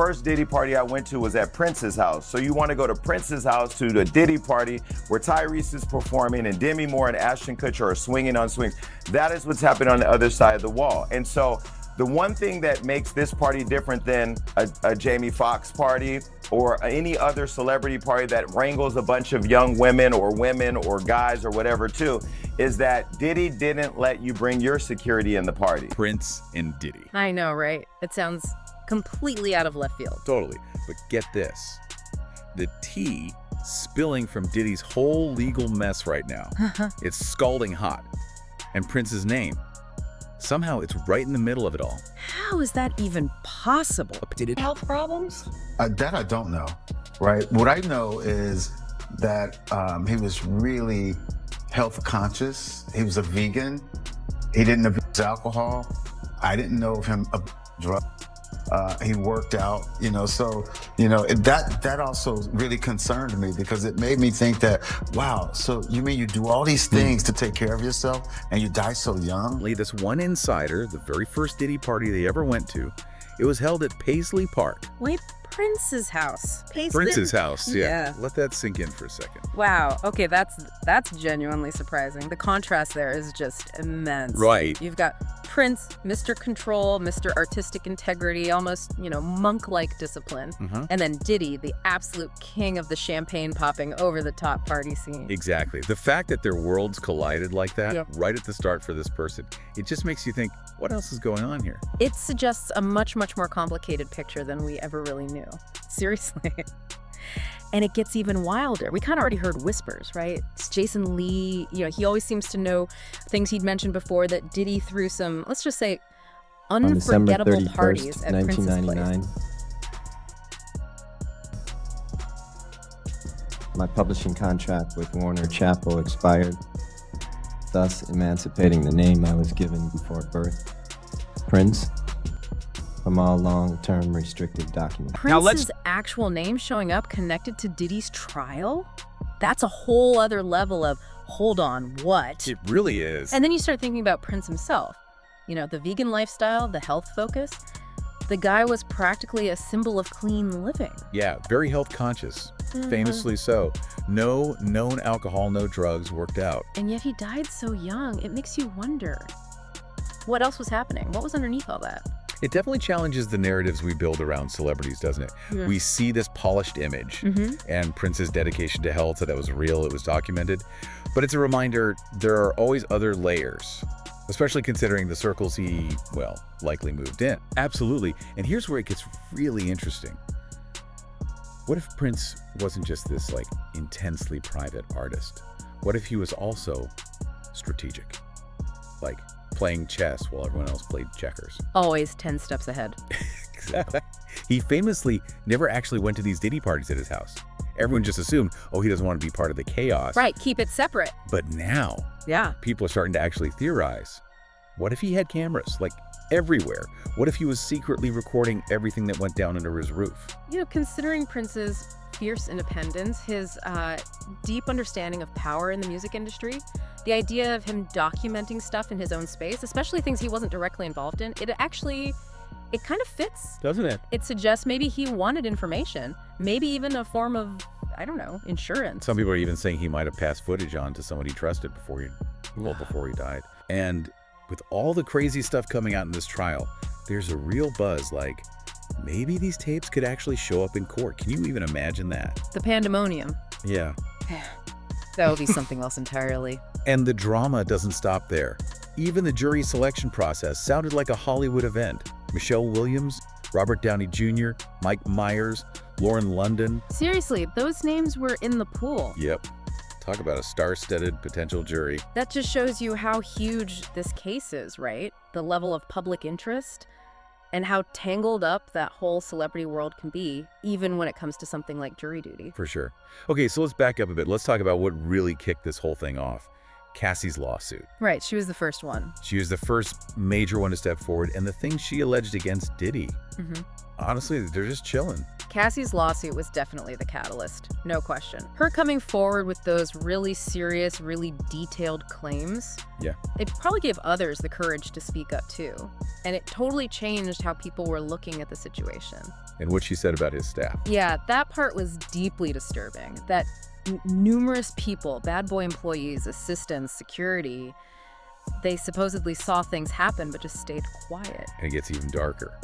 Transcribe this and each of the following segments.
first Diddy party I went to was at Prince's house. So you want to go to Prince's house to the Diddy party where Tyrese is performing and Demi Moore and Ashton Kutcher are swinging on swings. That is what's happening on the other side of the wall. And so the one thing that makes this party different than a Jamie Foxx party or any other celebrity party that wrangles a bunch of young women or guys or whatever too, is that Diddy didn't let you bring your security in the party. Prince and Diddy. I know, right? It sounds completely out of left field. Totally. But get this. The tea spilling from Diddy's whole legal mess right now. It's scalding hot. And Prince's name, somehow it's right in the middle of it all. How is that even possible? Health problems? That I don't know, right? What I know is that he was really health conscious. He was a vegan. He didn't abuse alcohol. I didn't know of him abusing drugs. He worked out, so, that also really concerned me because it made me think that, wow, so you mean you do all these things to take care of yourself and you die so young? This one insider, the very first Diddy party they ever went to, it was held at Paisley Park. Wait, Prince's house. Prince's house, yeah. Let that sink in for a second. Wow. Okay, that's genuinely surprising. The contrast there is just immense. Right. You've got Prince, Mr. Control, Mr. Artistic Integrity, almost, monk-like discipline. And then Diddy, the absolute king of the champagne popping over-the-top party scene. Exactly. The fact that their worlds collided like that right at the start for this person, it just makes you think, what else is going on here? It suggests a much, much more complicated picture than we ever really knew. Seriously. And it gets even wilder. We kind of already heard whispers, right? It's Jason Lee, he always seems to know things he'd mentioned before that Diddy threw some, let's just say, unforgettable parties at Prince's place. My publishing contract with Warner Chappell expired, thus emancipating the name I was given before birth, Prince, from all long-term restricted documents. Prince's actual name showing up connected to Diddy's trial? That's a whole other level of, hold on, what? It really is. And then you start thinking about Prince himself. The vegan lifestyle, the health focus. The guy was practically a symbol of clean living. Yeah, very health conscious, famously so. No known alcohol, no drugs, worked out. And yet he died so young. It makes you wonder, what else was happening? What was underneath all that? It definitely challenges the narratives we build around celebrities, doesn't it? Yeah. We see this polished image and Prince's dedication to health, that was real, it was documented. But it's a reminder there are always other layers, especially considering the circles he, likely moved in. Absolutely. And here's where it gets really interesting. What if Prince wasn't just this, intensely private artist? What if he was also strategic? Like playing chess while everyone else played checkers. Always 10 steps ahead. Exactly. He famously never actually went to these Diddy parties at his house. Everyone just assumed, he doesn't want to be part of the chaos. Right, keep it separate. But now, people are starting to actually theorize. What if he had cameras, everywhere? What if he was secretly recording everything that went down under his roof? Considering Prince's fierce independence, his deep understanding of power in the music industry, the idea of him documenting stuff in his own space, especially things he wasn't directly involved in, it kind of fits. Doesn't it? It suggests maybe he wanted information, maybe even a form of, insurance. Some people are even saying he might have passed footage on to someone he trusted before he died. And with all the crazy stuff coming out in this trial, there's a real buzz maybe these tapes could actually show up in court. Can you even imagine that? The pandemonium. Yeah. That would be something else entirely. And the drama doesn't stop there. Even the jury selection process sounded like a Hollywood event. Michelle Williams, Robert Downey Jr., Mike Myers, Lauren London. Seriously, those names were in the pool. Yep. Talk about a star-studded potential jury. That just shows you how huge this case is, right? The level of public interest and how tangled up that whole celebrity world can be, even when it comes to something like jury duty. For sure. Okay, so let's back up a bit. Let's talk about what really kicked this whole thing off. Cassie's lawsuit. Right, she was the first one. She was the first major one to step forward, and the things she alleged against Diddy, honestly, they're just chilling. Cassie's lawsuit was definitely the catalyst, no question. Her coming forward with those really serious, really detailed claims, it probably gave others the courage to speak up too. And it totally changed how people were looking at the situation. And what she said about his staff. Yeah, that part was deeply disturbing. That numerous people, bad boy employees, assistants, security, they supposedly saw things happen but just stayed quiet. And it gets even darker.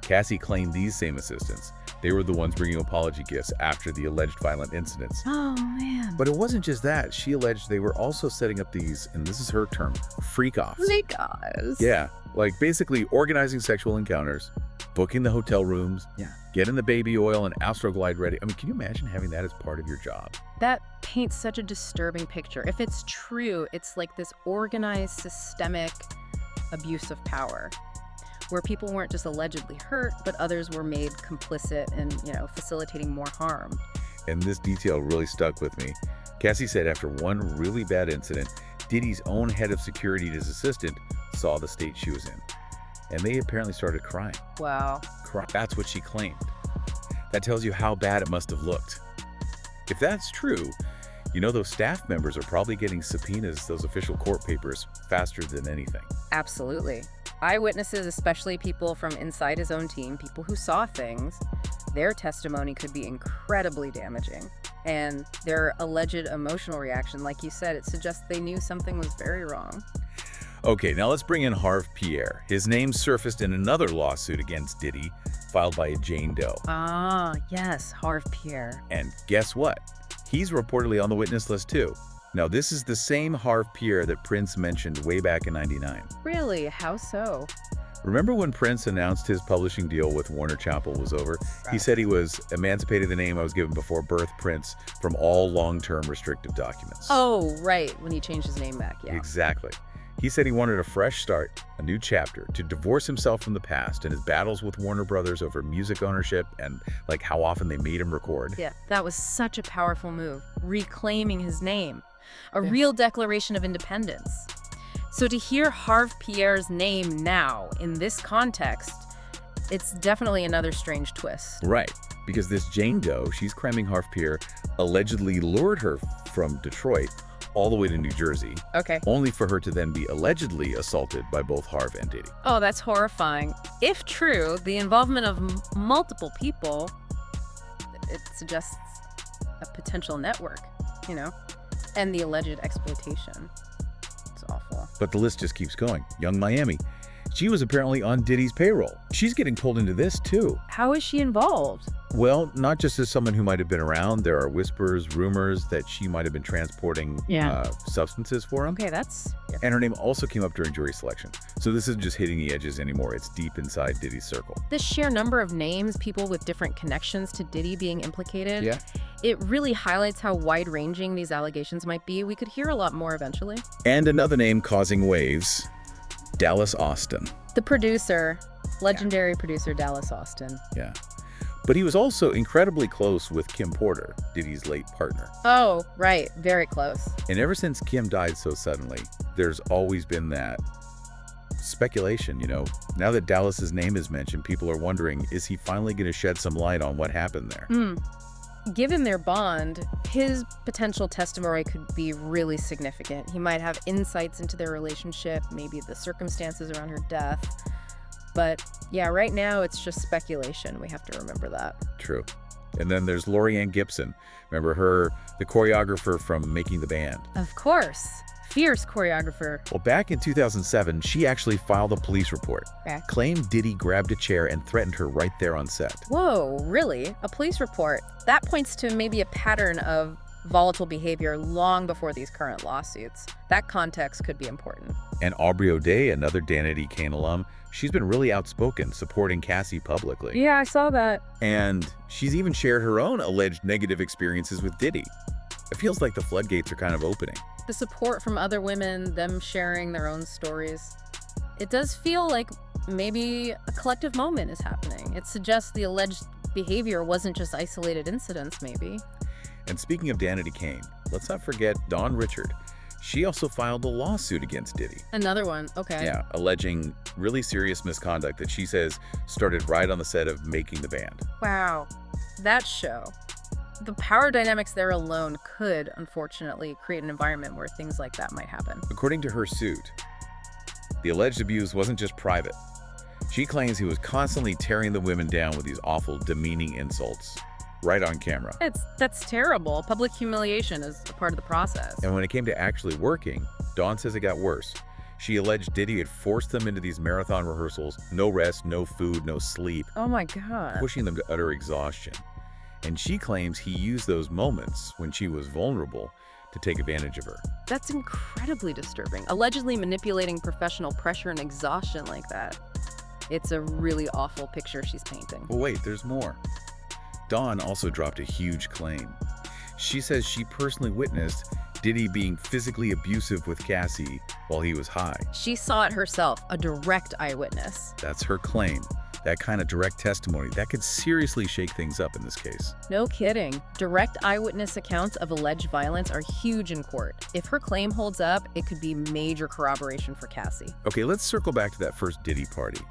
Cassie claimed these same assistants. They were the ones bringing apology gifts after the alleged violent incidents. Oh, man. But it wasn't just that. She alleged they were also setting up these, and this is her term, freak-offs. Freak-offs. Yeah, like basically organizing sexual encounters, booking the hotel rooms, getting the baby oil and Astroglide ready. I mean, can you imagine having that as part of your job? That paints such a disturbing picture. If it's true, it's like this organized, systemic abuse of power, where people weren't just allegedly hurt, but others were made complicit in, facilitating more harm. And this detail really stuck with me. Cassie said after one really bad incident, Diddy's own head of security and his assistant saw the state she was in. And they apparently started crying. Wow. That's what she claimed. That tells you how bad it must have looked. If that's true, those staff members are probably getting subpoenas, those official court papers, faster than anything. Absolutely. Eyewitnesses, especially people from inside his own team, people who saw things, their testimony could be incredibly damaging. And their alleged emotional reaction, like you said, it suggests they knew something was very wrong. Okay, now let's bring in Harv Pierre. His name surfaced in another lawsuit against Diddy, filed by a Jane Doe. Ah, yes, Harv Pierre. And guess what? He's reportedly on the witness list too. Now, this is the same Harv Pierre that Prince mentioned way back in '99. Really? How so? Remember when Prince announced his publishing deal with Warner Chappell was over? He said he was emancipating the name I was given before birth, Prince, from all long-term restrictive documents. Oh, right, when he changed his name back, yeah. Exactly. He said he wanted a fresh start, a new chapter, to divorce himself from the past and his battles with Warner Brothers over music ownership and like how often they made him record. Yeah, that was such a powerful move, reclaiming his name, a real declaration of independence. So to hear Harv Pierre's name now in this context, it's definitely another strange twist. Right, because this Jane Doe, she's claiming Harv Pierre allegedly lured her from Detroit all the way to New Jersey. Okay. Only for her to then be allegedly assaulted by both Harv and Diddy. Oh, that's horrifying. If true, the involvement of multiple people, it suggests a potential network, and the alleged exploitation. It's awful. But the list just keeps going. Young Miami. She was apparently on Diddy's payroll. She's getting pulled into this too. How is she involved? Well, not just as someone who might have been around. There are whispers, rumors that she might have been transporting substances for him. Okay, that's... Yeah. And her name also came up during jury selection. So this isn't just hitting the edges anymore. It's deep inside Diddy's circle. This sheer number of names, people with different connections to Diddy being implicated, it really highlights how wide-ranging these allegations might be. We could hear a lot more eventually. And another name causing waves, Dallas Austin. The producer, legendary producer Dallas Austin. Yeah. But he was also incredibly close with Kim Porter, Diddy's late partner. Oh, right. Very close. And ever since Kim died so suddenly, there's always been that speculation, Now that Dallas's name is mentioned, people are wondering, is he finally going to shed some light on what happened there? Given their bond, his potential testimony could be really significant. He might have insights into their relationship, maybe the circumstances around her death. But yeah, right now it's just speculation. We have to remember that. True. And then there's Lorianne Gibson. Remember her, the choreographer from Making the Band? Of course. Fierce choreographer. Well, back in 2007, she actually filed a police report. Claimed Diddy grabbed a chair and threatened her right there on set. Whoa, really? A police report? That points to maybe a pattern of volatile behavior long before these current lawsuits. That context could be important. And Aubrey O'Day, another Danity Kane alum, she's been really outspoken, supporting Cassie publicly. Yeah, I saw that. And she's even shared her own alleged negative experiences with Diddy. It feels like the floodgates are kind of opening. The support from other women, them sharing their own stories. It does feel like maybe a collective moment is happening. It suggests the alleged behavior wasn't just isolated incidents, maybe. And speaking of Danity Kane, let's not forget Dawn Richard. She also filed a lawsuit against Diddy. Another one, okay. Yeah, alleging really serious misconduct that she says started right on the set of Making the Band. Wow, that show. The power dynamics there alone could, unfortunately, create an environment where things like that might happen. According to her suit, the alleged abuse wasn't just private. She claims he was constantly tearing the women down with these awful, demeaning insults, right on camera. That's terrible. Public humiliation is a part of the process. And when it came to actually working, Dawn says it got worse. She alleged Diddy had forced them into these marathon rehearsals, no rest, no food, no sleep, Oh my God. pushing them to utter exhaustion. And she claims he used those moments when she was vulnerable to take advantage of her. That's incredibly disturbing. Allegedly manipulating professional pressure and exhaustion like that. It's a really awful picture she's painting. But wait, there's more. Dawn also dropped a huge claim. She says she personally witnessed Diddy being physically abusive with Cassie while he was high. She saw it herself, a direct eyewitness. That's her claim. That kind of direct testimony, that could seriously shake things up in this case. No kidding. Direct eyewitness accounts of alleged violence are huge in court. If her claim holds up, it could be major corroboration for Cassie. Okay, let's circle back to that first Diddy party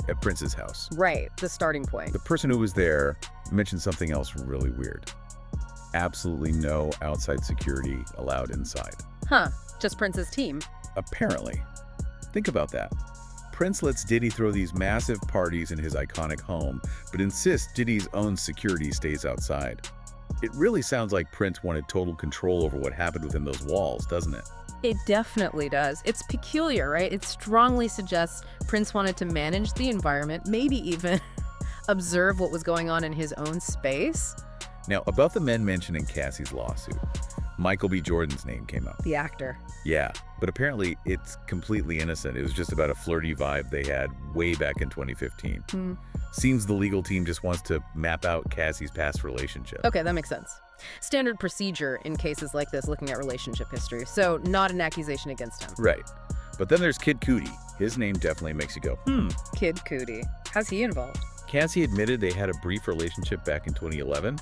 at Prince's house. Right, the starting point. The person who was there mentioned something else really weird. Absolutely no outside security allowed inside. Huh, just Prince's team. Apparently. Think about that. Prince lets Diddy throw these massive parties in his iconic home, but insists Diddy's own security stays outside. It really sounds like Prince wanted total control over what happened within those walls, doesn't it? It definitely does. It's peculiar, right? It strongly suggests Prince wanted to manage the environment, maybe even observe what was going on in his own space. Now, about the men mentioned in Cassie's lawsuit, Michael B. Jordan's name came up. The actor. Yeah, but apparently it's completely innocent. It was just about a flirty vibe they had way back in 2015. Seems the legal team just wants to map out Cassie's past relationship. Okay, that makes sense. Standard procedure in cases like this, looking at relationship history. So not an accusation against him. Right. But then there's Kid Cudi. His name definitely makes you go, Kid Cudi. How's he involved? Cassie admitted they had a brief relationship back in 2011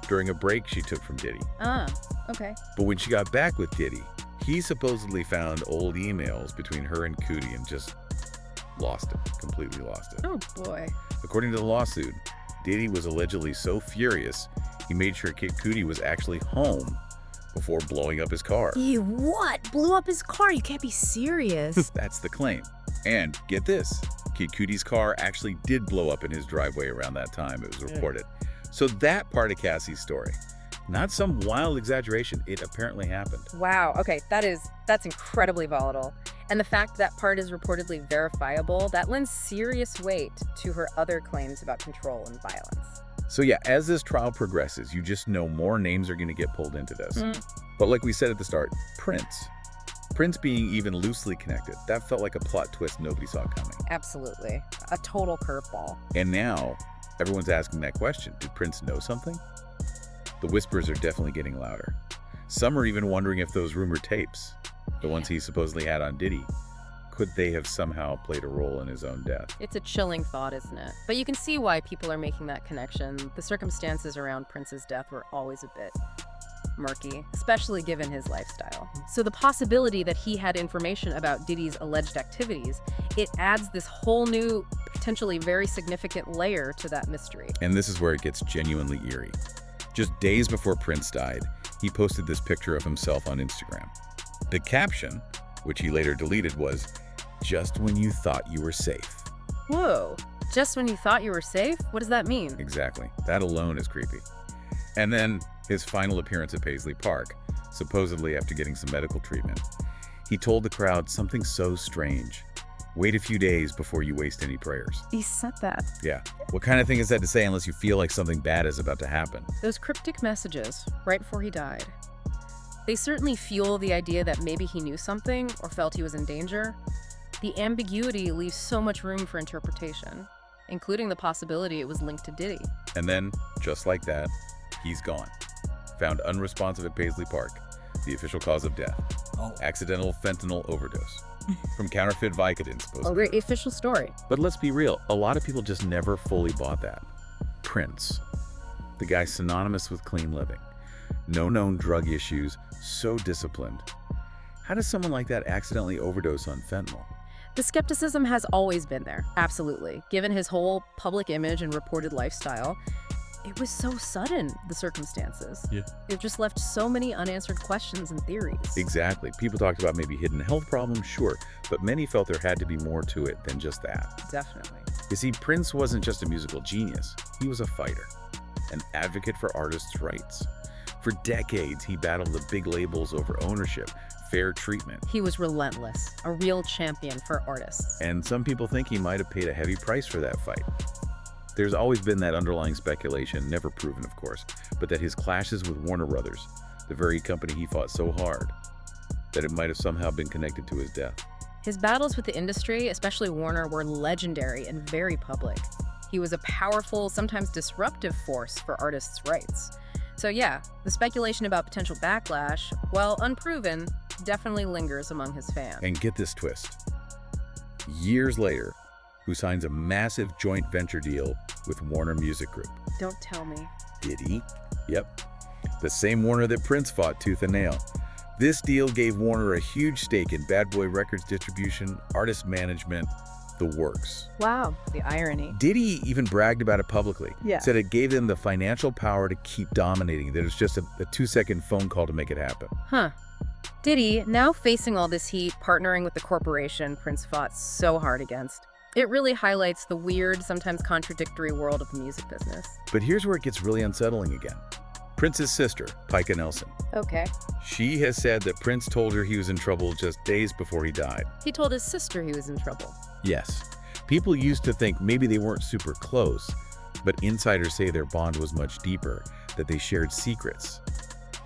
during a break she took from Diddy. Ah, okay. But when she got back with Diddy, he supposedly found old emails between her and Cudi and just lost it, completely lost it. Oh boy. According to the lawsuit, Diddy was allegedly so furious, he made sure Kid Cudi was actually home before blowing up his car. Ew, what? Blew up his car? You can't be serious. That's the claim. And get this, Kid Cudi's car actually did blow up in his driveway around that time, it was reported. So that part of Cassie's story, not some wild exaggeration, it apparently happened. Wow, okay, that's incredibly volatile. And the fact that part is reportedly verifiable, that lends serious weight to her other claims about control and violence. So yeah, as this trial progresses, you just know more names are going to get pulled into this. But like we said at the start, Prince being even loosely connected, that felt like a plot twist nobody saw coming. Absolutely. A total curveball. And now, everyone's asking that question. Did Prince know something? The whispers are definitely getting louder. Some are even wondering if those rumored tapes, the ones he supposedly had on Diddy, could they have somehow played a role in his own death? It's a chilling thought, isn't it? But you can see why people are making that connection. The circumstances around Prince's death were always a bit murky, especially given his lifestyle. So the possibility that he had information about Diddy's alleged activities, it adds this whole new, potentially very significant layer to that mystery. And this is where it gets genuinely eerie. Just days before Prince died, he posted this picture of himself on Instagram. The caption, which he later deleted, was, "Just when you thought you were safe." Whoa, just when you thought you were safe? What does that mean? Exactly. That alone is creepy. And then his final appearance at Paisley Park, supposedly after getting some medical treatment. He told the crowd something so strange. Wait a few days before you waste any prayers. He said that. Yeah. What kind of thing is that to say unless you feel like something bad is about to happen? Those cryptic messages, right before he died, they certainly fuel the idea that maybe he knew something or felt he was in danger. The ambiguity leaves so much room for interpretation, including the possibility it was linked to Diddy. And then, just like that, he's gone. Found unresponsive at Paisley Park. The official cause of death. Accidental fentanyl overdose. From counterfeit Vicodin, supposedly. Oh, great official story. But let's be real, a lot of people just never fully bought that. Prince. The guy synonymous with clean living. No known drug issues, so disciplined. How does someone like that accidentally overdose on fentanyl? The skepticism has always been there, absolutely. Given his whole public image and reported lifestyle, it was so sudden, the circumstances. Yeah. It just left so many unanswered questions and theories. Exactly. People talked about maybe hidden health problems, sure, but many felt there had to be more to it than just that. Definitely. You see, Prince wasn't just a musical genius. He was a fighter, an advocate for artists' rights. For decades, he battled the big labels over ownership, fair treatment. He was relentless, a real champion for artists. And some people think he might have paid a heavy price for that fight. There's always been that underlying speculation, never proven of course, but that his clashes with Warner Brothers, the very company he fought so hard, that it might have somehow been connected to his death. His battles with the industry, especially Warner, were legendary and very public. He was a powerful, sometimes disruptive force for artists' rights. So yeah, the speculation about potential backlash, while unproven, definitely lingers among his fans. And get this twist. Years later, who signs a massive joint venture deal with Warner Music Group? Don't tell me. Diddy? Yep. The same Warner that Prince fought tooth and nail. This deal gave Warner a huge stake in Bad Boy Records distribution, artist management, the works. Wow, the irony. Diddy even bragged about it publicly. Yeah. Said it gave them the financial power to keep dominating, that it was just a 2-second phone call to make it happen. Huh. Diddy, now facing all this heat, partnering with the corporation Prince fought so hard against. It really highlights the weird, sometimes contradictory world of the music business. But here's where it gets really unsettling again. Prince's sister, Pika Nelson. Okay. She has said that Prince told her he was in trouble just days before he died. He told his sister he was in trouble. Yes. People used to think maybe they weren't super close, but insiders say their bond was much deeper, that they shared secrets.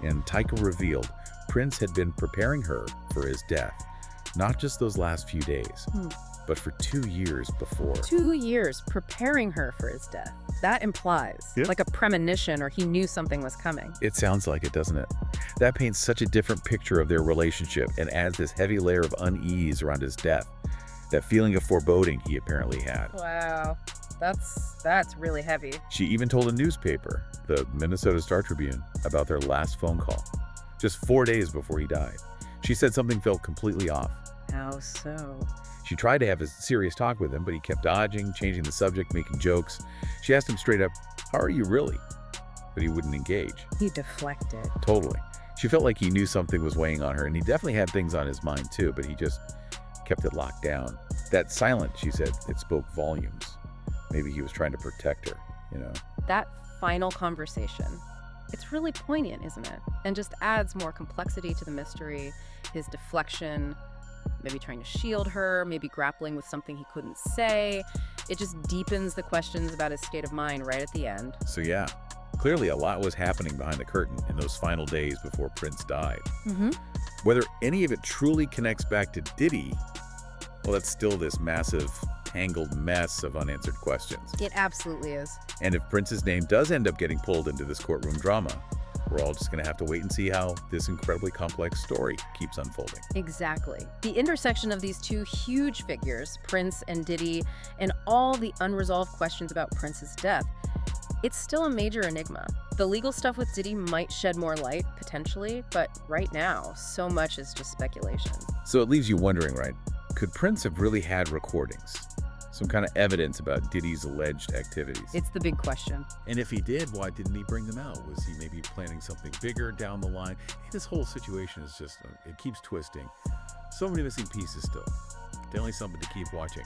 And Tyka revealed Prince had been preparing her for his death, not just those last few days, but for 2 years before. 2 years preparing her for his death. That implies like a premonition, or he knew something was coming. It sounds like it, doesn't it? That paints such a different picture of their relationship and adds this heavy layer of unease around his death. That feeling of foreboding he apparently had. Wow, that's really heavy. She even told a newspaper, the Minnesota Star-Tribune, about their last phone call, just 4 days before he died. She said something felt completely off. How so? She tried to have a serious talk with him, but he kept dodging, changing the subject, making jokes. She asked him straight up, "How are you really?" But he wouldn't engage. He deflected. Totally. She felt like he knew something was weighing on her, and he definitely had things on his mind too, but he just kept it locked down. That silence, she said, it spoke volumes. Maybe he was trying to protect her, you know? That final conversation, it's really poignant, isn't it? And just adds more complexity to the mystery, his deflection, maybe trying to shield her, maybe grappling with something he couldn't say. It just deepens the questions about his state of mind right at the end. So yeah, clearly a lot was happening behind the curtain in those final days before Prince died. Whether any of it truly connects back to Diddy, well, that's still this massive, tangled mess of unanswered questions. It absolutely is. And if Prince's name does end up getting pulled into this courtroom drama, we're all just going to have to wait and see how this incredibly complex story keeps unfolding. Exactly. The intersection of these two huge figures, Prince and Diddy, and all the unresolved questions about Prince's death, it's still a major enigma. The legal stuff with Diddy might shed more light, potentially, but right now, so much is just speculation. So it leaves you wondering, right? Could Prince have really had recordings? Some kind of evidence about Diddy's alleged activities? It's the big question. And if he did, why didn't he bring them out? Was he maybe planning something bigger down the line? This whole situation is just, it keeps twisting. So many missing pieces still. Definitely something to keep watching.